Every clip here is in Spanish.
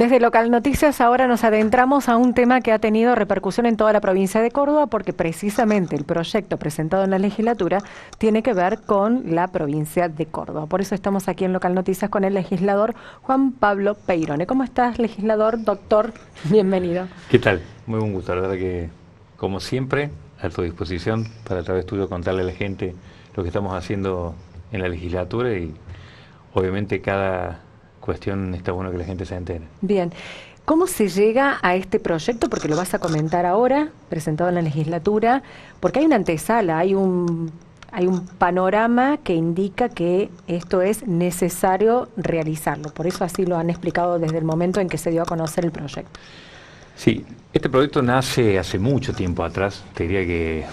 Desde Local Noticias ahora nos adentramos a un tema que ha tenido repercusión en toda la provincia de Córdoba porque precisamente el proyecto presentado en la legislatura tiene que ver con la provincia de Córdoba. Por eso estamos aquí en Local Noticias con el legislador Juan Pablo Peirone. ¿Cómo estás, legislador? Doctor, bienvenido. ¿Qué tal? Muy buen gusto, la verdad que, como siempre, a tu disposición para a través tuyo contarle a la gente lo que estamos haciendo en la legislatura y obviamente cada cuestión está bueno que la gente se entere. Bien. ¿Cómo se llega a este proyecto? Porque lo vas a comentar ahora, presentado en la legislatura, porque hay una antesala, hay un panorama que indica que esto es necesario realizarlo. Por eso así lo han explicado desde el momento en que se dio a conocer el proyecto. Sí, este proyecto nace hace mucho tiempo atrás, te diría que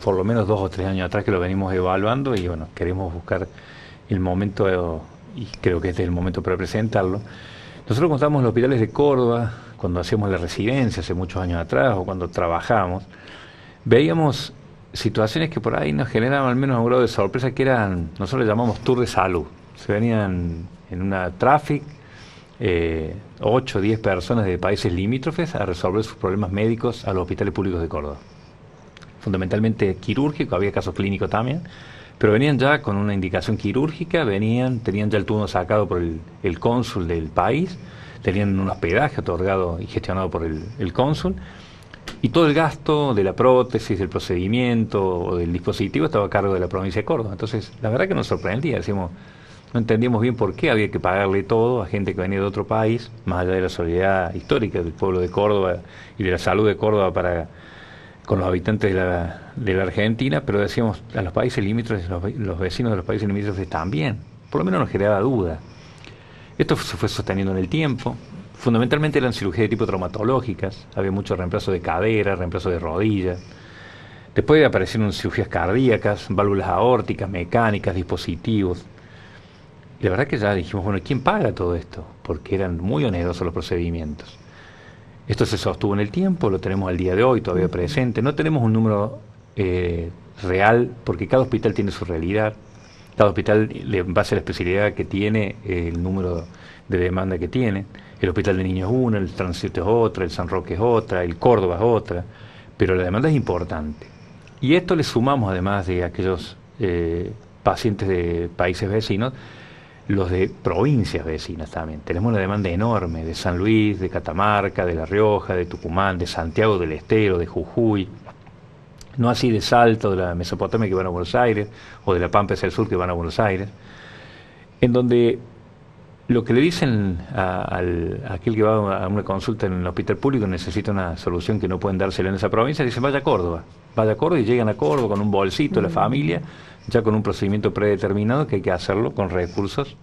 por lo menos 2 o 3 años atrás que lo venimos evaluando y bueno, queremos buscar el momento y creo que este es el momento para presentarlo. Nosotros contamos en los hospitales de Córdoba, cuando hacíamos la residencia hace muchos años atrás o cuando trabajábamos, veíamos situaciones que por ahí nos generaban al menos un grado de sorpresa que eran, nosotros le llamamos tour de salud. Se venían en una traffic 8 o 10 personas de países limítrofes a resolver sus problemas médicos a los hospitales públicos de Córdoba. Fundamentalmente quirúrgico, había casos clínicos también, pero venían ya con una indicación quirúrgica, tenían ya el turno sacado por el cónsul del país, tenían un hospedaje otorgado y gestionado por el cónsul, y todo el gasto de la prótesis, del procedimiento o del dispositivo estaba a cargo de la provincia de Córdoba. Entonces, la verdad que nos sorprendía, decimos, no entendíamos bien por qué había que pagarle todo a gente que venía de otro país, más allá de la solidaridad histórica del pueblo de Córdoba y de la salud de Córdoba con los habitantes de la Argentina, pero decíamos, a los países limítrofes, los vecinos de los países limítrofes también. Por lo menos nos generaba duda. Esto se fue sosteniendo en el tiempo. Fundamentalmente eran cirugías de tipo traumatológicas, había mucho reemplazo de cadera, reemplazo de rodilla. Después aparecieron cirugías cardíacas, válvulas aórticas, mecánicas, dispositivos. Y la verdad que ya dijimos, bueno, ¿quién paga todo esto? Porque eran muy onerosos los procedimientos. Esto se sostuvo en el tiempo, lo tenemos al día de hoy todavía presente. No tenemos un número real, porque cada hospital tiene su realidad. Cada hospital, en base a la especialidad que tiene, el número de demanda que tiene. El hospital de niños es uno, el Tránsito es otra, el San Roque es otra, el Córdoba es otra. Pero la demanda es importante. Y esto le sumamos, además de aquellos pacientes de países vecinos, los de provincias vecinas también. Tenemos una demanda enorme de San Luis, de Catamarca, de La Rioja, de Tucumán, de Santiago del Estero, de Jujuy, no así de Salta, de la Mesopotamia que van a Buenos Aires, o de la Pampa hacia el sur que van a Buenos Aires, en donde lo que le dicen a aquel que va a una consulta en el hospital público necesita una solución que no pueden dársela en esa provincia, dicen vaya a Córdoba y llegan a Córdoba con un bolsito de la familia, ya con un procedimiento predeterminado que hay que hacerlo con recursos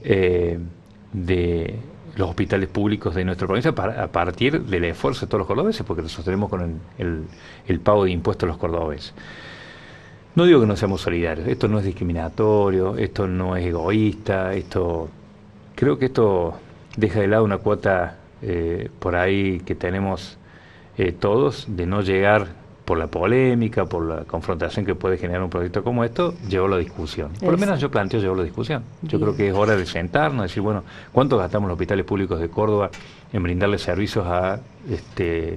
de los hospitales públicos de nuestra provincia a partir del esfuerzo de todos los cordobeses, porque lo sostenemos con el pago de impuestos a los cordobeses. No digo que no seamos solidarios, esto no es discriminatorio, esto no es egoísta, creo que esto deja de lado una cuota por ahí que tenemos todos de no llegar por la polémica, por la confrontación que puede generar un proyecto como esto, llevó la discusión. Por lo menos yo planteo llevó la discusión. Yo creo que es hora de sentarnos, decir, bueno, ¿cuánto gastamos los hospitales públicos de Córdoba en brindarle servicios a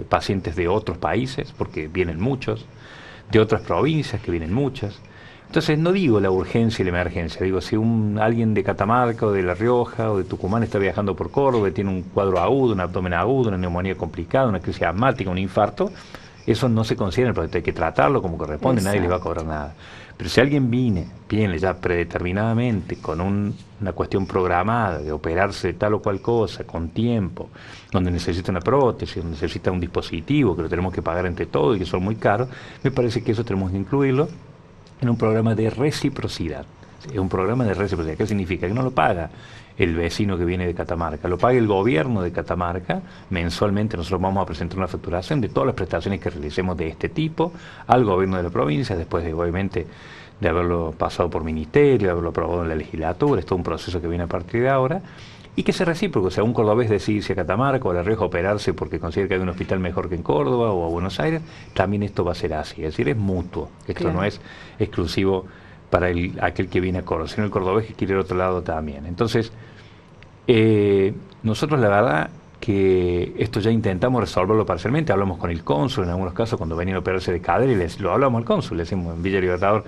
pacientes de otros países? Porque vienen muchos, de otras provincias que vienen muchas. Entonces no digo la urgencia y la emergencia, digo si alguien de Catamarca o de La Rioja o de Tucumán está viajando por Córdoba y tiene un cuadro agudo, un abdomen agudo, una neumonía complicada, una crisis asmática, un infarto, eso no se considera en el proyecto, hay que tratarlo como corresponde, nadie le va a cobrar nada. Pero si alguien viene ya predeterminadamente con una cuestión programada de operarse tal o cual cosa, con tiempo, donde necesita una prótesis, donde necesita un dispositivo que lo tenemos que pagar entre todos y que son muy caros, me parece que eso tenemos que incluirlo en un programa de reciprocidad. Es un programa de reciprocidad. ¿Qué significa? Que no lo paga el vecino que viene de Catamarca, lo paga el gobierno de Catamarca. Mensualmente nosotros vamos a presentar una facturación de todas las prestaciones que realicemos de este tipo al gobierno de la provincia, después de, obviamente, de haberlo pasado por ministerio, de haberlo aprobado en la legislatura. Es todo un proceso que viene a partir de ahora. Y que sea recíproco, o sea, un cordobés decide irse a Catamarca o a La Rioja a operarse porque considera que hay un hospital mejor que en Córdoba o a Buenos Aires, también esto va a ser así, es decir, es mutuo, esto claro. No es exclusivo para aquel que viene a Córdoba, sino el cordobés que quiere ir a otro lado también. Entonces, nosotros la verdad que esto ya intentamos resolverlo parcialmente. Hablamos con el cónsul en algunos casos cuando venían a operarse de cadera y lo hablamos al cónsul, le decimos en Villa Libertador,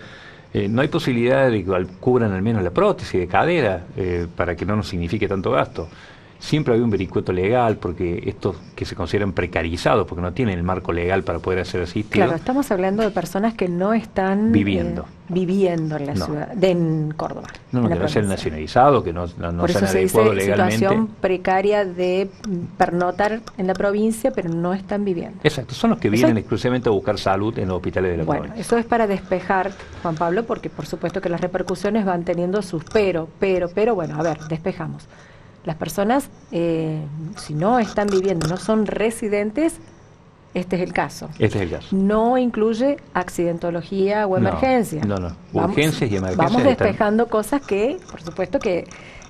no hay posibilidad de que cubran al menos la prótesis de cadera para que no nos signifique tanto gasto. Siempre había un vericueto legal, porque estos que se consideran precarizados, porque no tienen el marco legal para poder ser asistidos. Claro, estamos hablando de personas que no están viviendo en la ciudad, en Córdoba. No, que no sean nacionalizados, que no sean adecuados legalmente. Situación precaria de pernoctar en la provincia, pero no están viviendo. Exacto, son los que vienen exclusivamente a buscar salud en los hospitales de la provincia. Bueno, eso es para despejar, Juan Pablo, porque por supuesto que las repercusiones van teniendo sus pero, bueno, a ver, despejamos. Las personas, si no están viviendo, no son residentes, este es el caso. Este es el caso. No incluye accidentología o emergencia. No. Urgencias y emergencias. Vamos despejando cosas que, por supuesto, que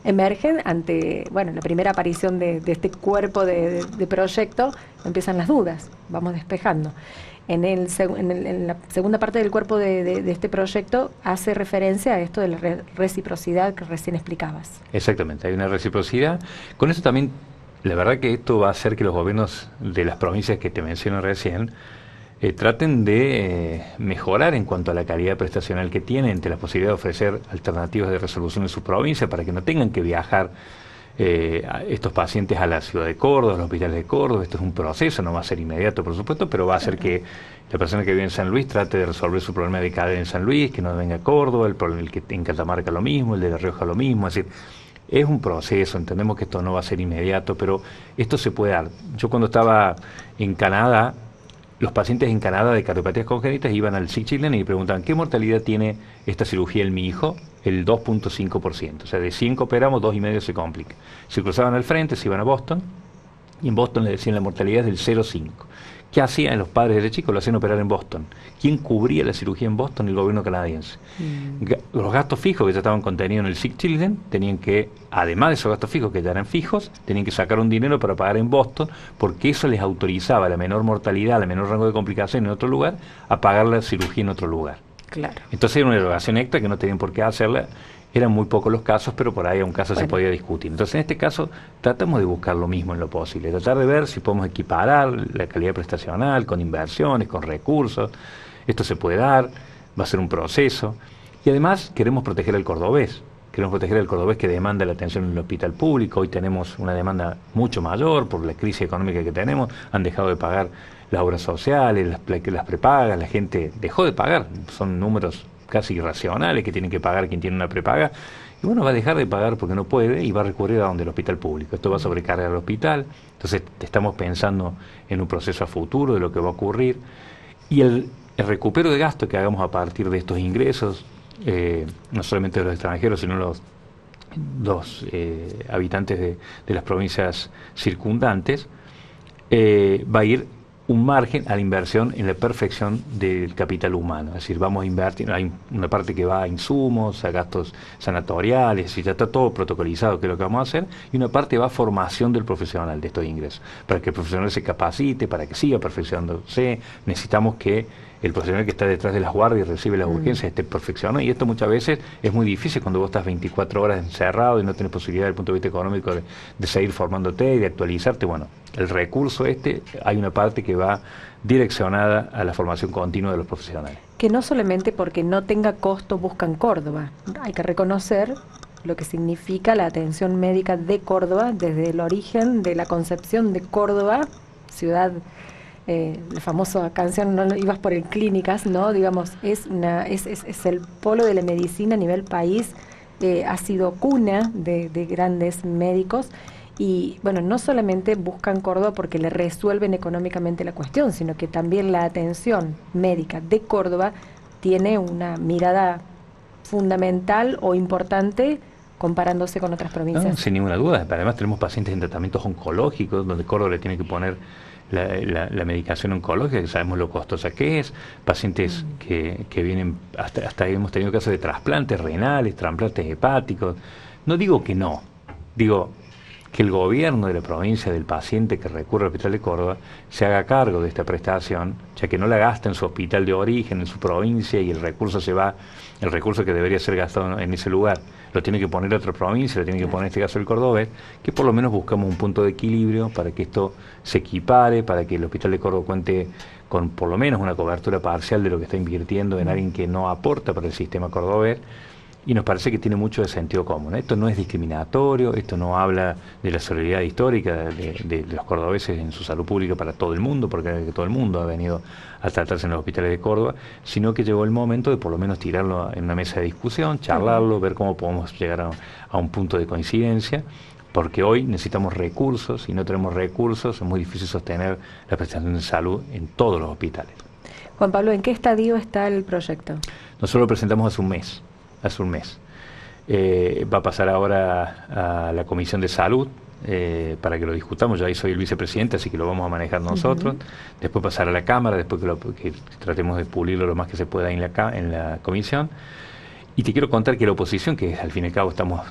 emergen ante, bueno, la primera aparición de este cuerpo de proyecto, empiezan las dudas. Vamos despejando. En la segunda parte del cuerpo de este proyecto hace referencia a esto de la reciprocidad que recién explicabas. Exactamente, hay una reciprocidad. Con eso también, la verdad que esto va a hacer que los gobiernos de las provincias que te mencioné recién traten de mejorar en cuanto a la calidad prestacional que tienen, entre la posibilidad de ofrecer alternativas de resolución en su provincia para que no tengan que viajar estos pacientes a la ciudad de Córdoba, a los hospitales de Córdoba. Esto es un proceso, no va a ser inmediato, por supuesto, pero va a hacer que la persona que vive en San Luis trate de resolver su problema de cadera en San Luis, que no venga a Córdoba, el que en Catamarca lo mismo, el de La Rioja lo mismo. Es decir, es un proceso, entendemos que esto no va a ser inmediato, pero esto se puede dar. Yo cuando estaba en Canadá, los pacientes en Canadá de cardiopatías congénitas iban al SIC chileno y preguntaban, ¿qué mortalidad tiene esta cirugía en mi hijo? El 2.5%. O sea, de 5 operamos, 2,5 se complica. Se cruzaban al frente, se iban a Boston, y en Boston le decían la mortalidad es del 0,5. ¿Qué hacían los padres de chicos? Lo hacían operar en Boston. ¿Quién cubría la cirugía en Boston? El gobierno canadiense. Los gastos fijos que ya estaban contenidos en el Sick Children tenían que, además de esos gastos fijos que ya eran fijos, tenían que sacar un dinero para pagar en Boston, porque eso les autorizaba la menor mortalidad, la menor rango de complicación en otro lugar, a pagar la cirugía en otro lugar. Claro. Entonces era una erogación extra que no tenían por qué hacerla. Eran muy pocos los casos, pero por ahí a un caso se podía discutir. Entonces, en este caso, tratamos de buscar lo mismo en lo posible, tratar de ver si podemos equiparar la calidad prestacional con inversiones, con recursos. Esto se puede dar, va a ser un proceso. Y además queremos proteger al cordobés. Queremos proteger al cordobés que demanda la atención en el hospital público. Hoy tenemos una demanda mucho mayor por la crisis económica que tenemos. Han dejado de pagar las obras sociales, las prepagas, la gente dejó de pagar. Son números casi irracionales que tienen que pagar quien tiene una prepaga, y bueno, va a dejar de pagar porque no puede y va a recurrir a donde el hospital público. Esto va a sobrecargar al hospital. Entonces estamos pensando en un proceso a futuro de lo que va a ocurrir, y el recupero de gasto que hagamos a partir de estos ingresos, no solamente de los extranjeros, sino los habitantes de las provincias circundantes, va a ir un margen a la inversión en la perfección del capital humano. Es decir, vamos a invertir, hay una parte que va a insumos, a gastos sanatoriales, y ya está todo protocolizado que es lo que vamos a hacer, y una parte va a formación del profesional de estos ingresos, para que el profesional se capacite, para que siga perfeccionándose. Necesitamos que el profesional que está detrás de las guardias y recibe las urgencias esté perfeccionado, y esto muchas veces es muy difícil cuando vos estás 24 horas encerrado y no tenés posibilidad desde el punto de vista económico de seguir formándote y de actualizarte. Bueno, el recurso hay una parte que va direccionada a la formación continua de los profesionales. Que no solamente porque no tenga costo buscan Córdoba, hay que reconocer lo que significa la atención médica de Córdoba desde el origen de la concepción de Córdoba, ciudad, la famosa canción No ibas por el clínicas, ¿no? Digamos, es el polo de la medicina a nivel país, ha sido cuna de grandes médicos. Y bueno, no solamente buscan Córdoba porque le resuelven económicamente la cuestión, sino que también la atención médica de Córdoba tiene una mirada fundamental o importante comparándose con otras provincias. No, sin ninguna duda. Además tenemos pacientes en tratamientos oncológicos, donde Córdoba le tiene que poner la medicación oncológica, que sabemos lo costosa que es, pacientes que vienen, hasta hemos tenido casos de trasplantes renales, trasplantes hepáticos. No digo que no, digo que el gobierno de la provincia del paciente que recurre al Hospital de Córdoba se haga cargo de esta prestación, ya que no la gasta en su hospital de origen, en su provincia, y el recurso se va, el recurso que debería ser gastado en ese lugar, lo tiene que poner otra provincia, lo tiene que poner en este caso el cordobés, que por lo menos buscamos un punto de equilibrio para que esto se equipare, para que el Hospital de Córdoba cuente con por lo menos una cobertura parcial de lo que está invirtiendo en alguien que no aporta para el sistema cordobés. Y nos parece que tiene mucho de sentido común. Esto no es discriminatorio, esto no habla de la solidaridad histórica de los cordobeses en su salud pública para todo el mundo, porque todo el mundo ha venido a tratarse en los hospitales de Córdoba, sino que llegó el momento de por lo menos tirarlo en una mesa de discusión, charlarlo, ver cómo podemos llegar a un punto de coincidencia, porque hoy necesitamos recursos, y no tenemos recursos, es muy difícil sostener la prestación de salud en todos los hospitales. Juan Pablo, ¿en qué estadio está el proyecto? Nosotros lo presentamos hace un mes. Va a pasar ahora a la Comisión de Salud para que lo discutamos. Yo ahí soy el vicepresidente, así que lo vamos a manejar nosotros. Después pasar a la Cámara, después que tratemos de pulirlo lo más que se pueda en la comisión. Y te quiero contar que la oposición, que al fin y al cabo estamos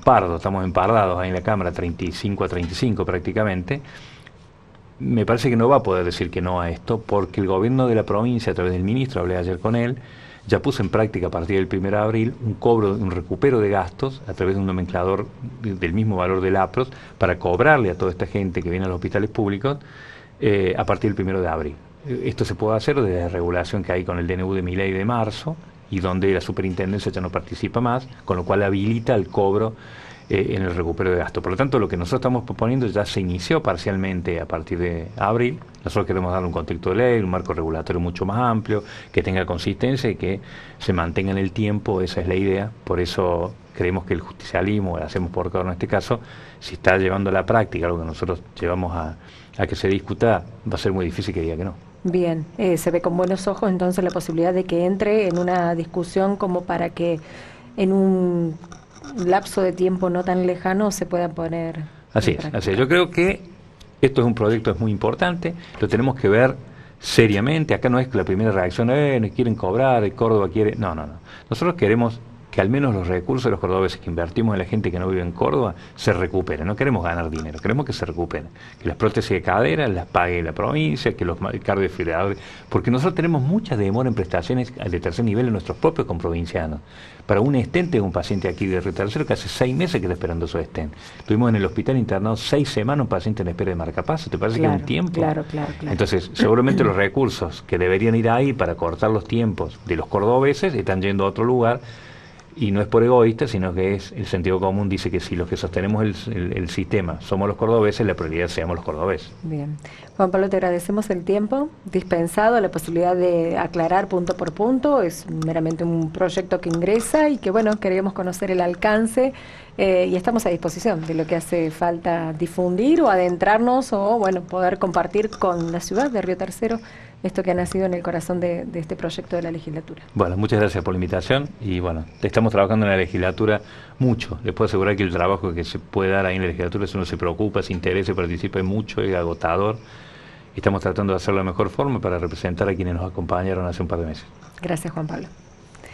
pardos, estamos empardados ahí en la Cámara, 35-35 prácticamente, me parece que no va a poder decir que no a esto, porque el gobierno de la provincia, a través del ministro, hablé ayer con él, ya puso en práctica a partir del 1 de abril un recupero de gastos a través de un nomenclador del mismo valor del APROS para cobrarle a toda esta gente que viene a los hospitales públicos a partir del 1 de abril. Esto se puede hacer desde la regulación que hay con el DNU de Milei de marzo, y donde la superintendencia ya no participa más, con lo cual habilita el cobro en el recupero de gastos. Por lo tanto, lo que nosotros estamos proponiendo ya se inició parcialmente a partir de abril. Nosotros queremos darle un contexto de ley, un marco regulatorio mucho más amplio, que tenga consistencia y que se mantenga en el tiempo. Esa es la idea. Por eso creemos que el justicialismo, hacemos por causa en este caso, si está llevando a la práctica algo que nosotros llevamos a que se discuta, va a ser muy difícil que diga que no. Bien, se ve con buenos ojos entonces la posibilidad de que entre en una discusión como para que en un lapso de tiempo no tan lejano se pueda poner. Así es. Yo creo que esto es un proyecto muy importante, lo tenemos que ver seriamente. Acá no es que la primera reacción es quieren cobrar, el Córdoba quiere. No. Nosotros queremos que al menos los recursos de los cordobeses que invertimos en la gente que no vive en Córdoba se recuperen. No queremos ganar dinero, queremos que se recuperen. Que las prótesis de cadera las pague la provincia, que los cardiofibriladores, porque nosotros tenemos mucha demora en prestaciones de tercer nivel en nuestros propios comprovincianos. Para un stent de un paciente aquí de Río Tercero que hace 6 meses que está esperando su stent. Tuvimos en el hospital internado 6 semanas un paciente en espera de marcapaso. ¿Te parece que es un tiempo? Claro. Entonces, seguramente los recursos que deberían ir ahí para cortar los tiempos de los cordobeses están yendo a otro lugar. Y no es por egoísta, sino que es el sentido común, dice que si los que sostenemos el sistema somos los cordobeses, la prioridad seamos los cordobeses. Bien. Juan Pablo, te agradecemos el tiempo dispensado, la posibilidad de aclarar punto por punto. Es meramente un proyecto que ingresa y que, bueno, queríamos conocer el alcance y estamos a disposición de lo que hace falta difundir o adentrarnos o, bueno, poder compartir con la ciudad de Río Tercero esto que ha nacido en el corazón de este proyecto de la legislatura. Bueno, muchas gracias por la invitación y bueno, estamos trabajando en la legislatura mucho. Les puedo asegurar que el trabajo que se puede dar ahí en la legislatura, si uno se preocupa, se interesa, participa mucho, es agotador. Estamos tratando de hacerlo de la mejor forma para representar a quienes nos acompañaron hace un par de meses. Gracias, Juan Pablo.